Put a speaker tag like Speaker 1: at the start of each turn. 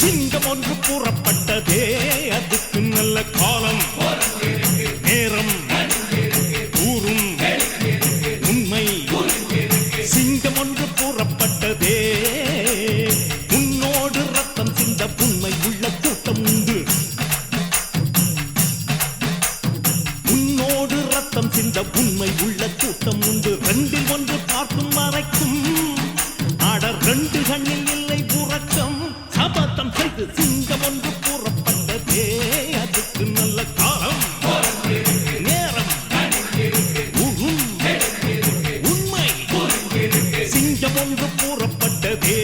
Speaker 1: சிங்கம் ஒன்று கூறப்பட்டதே அதுக்கு நல்ல காலம் நேரம் கூறும் உண்மை சிங்கம் ஒன்று கூறப்பட்டதே உன்னோடு ரத்தம் சிந்த உண்மை உள்ள கூட்டம் உண்டு உன்னோடு ரத்தம் சிந்த உண்மை உள்ள கூட்டம் உண்டு ரெண்டில் ஒன்று பார்க்கும் வரைக்கும் ஆட ரெண்டு கண்ணில் இல்லை உறக்கம் சபதம் செய்து சிங்கம் ஒன்று கூறப்பட்டதே அதுக்கு நல்ல காலம் நேரம் உண்மை சிங்கம் ஒன்று கூறப்பட்டதே